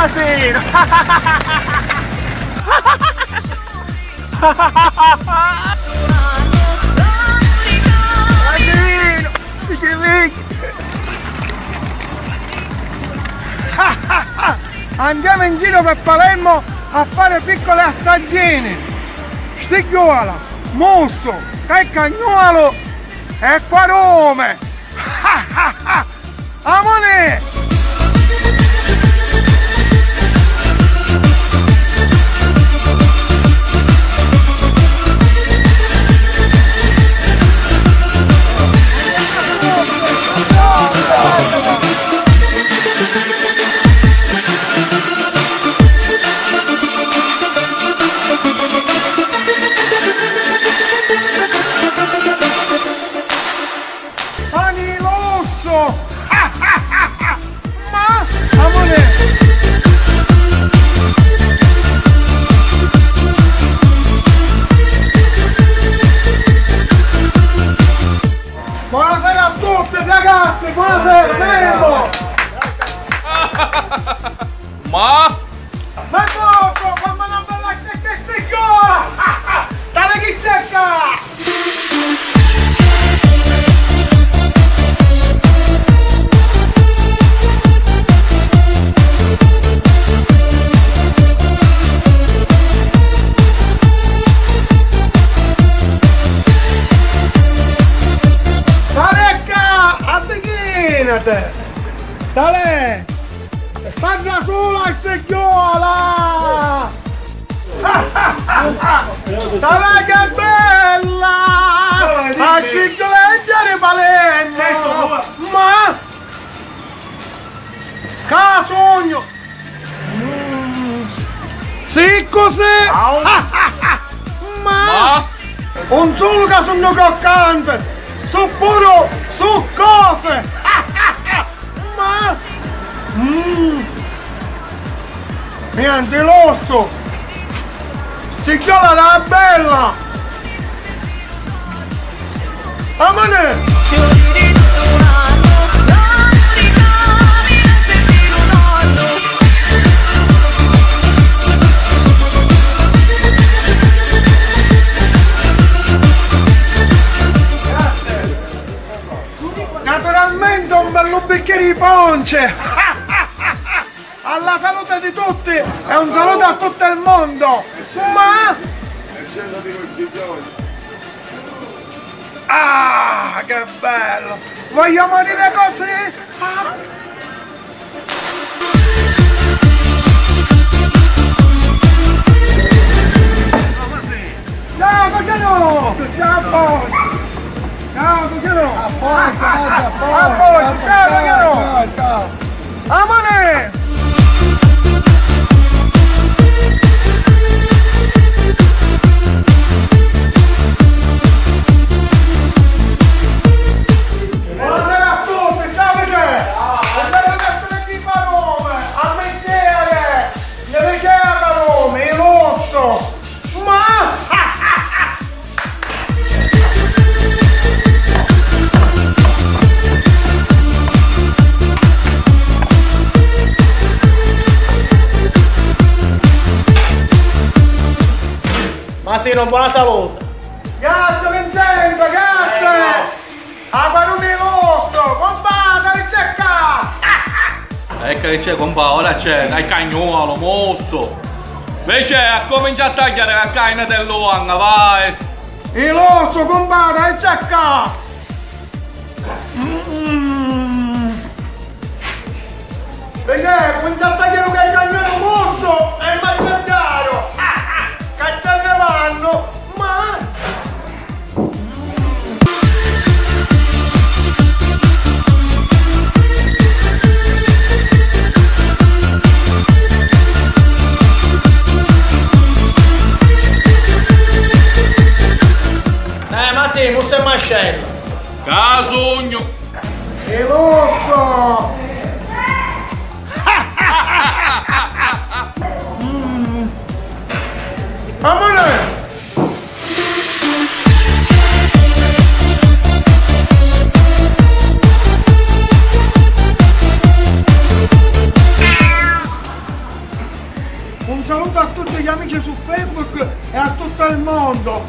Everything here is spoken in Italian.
Masino! Andiamo in giro per Palermo a fare piccole assaggine. Stigliola, mosso, cagnuolo e quarome. Amone! Buonasera a tutti ragazzi, buonasera, Memo! Ma dopo, quando non ve la che dale chi cerca! Dale! Parla sola e seggiola! Dale che bella! A cicleggiare Palermo! Ma! Casogno! Sì cos'è? Ma! Un solo casogno croccante! Su puro! Su cose! Niente l'osso! Si chiama la bella! Amane! Naturalmente un bello bicchiere di ponce! Alla salute di tutti e un saluto a tutto il mondo! Ma... Ah, che bello! Vogliamo dire così? Ciao Cogliano! Ciao! Ciao Cogliano! A voi! Ciao Cogliano! Ciao! Amane! Masino, buona salute! Grazie Vincenzo, grazie! A parone vostro, compadre, cerca! ecco che c'è compa, ora c'è il cagnuolo, mosso! Invece ha cominciato a tagliare la carne dell'uomo, vai! Il osso, compadre, cerca! Perché comincia a tagliare un cagnolo mosso e mangiaro! Cacciare vanno, ma... Ma sì, musso e mascello! Casugno! Il osso! Amore! saluto a tutti gli amici su Facebook e a tutto il mondo.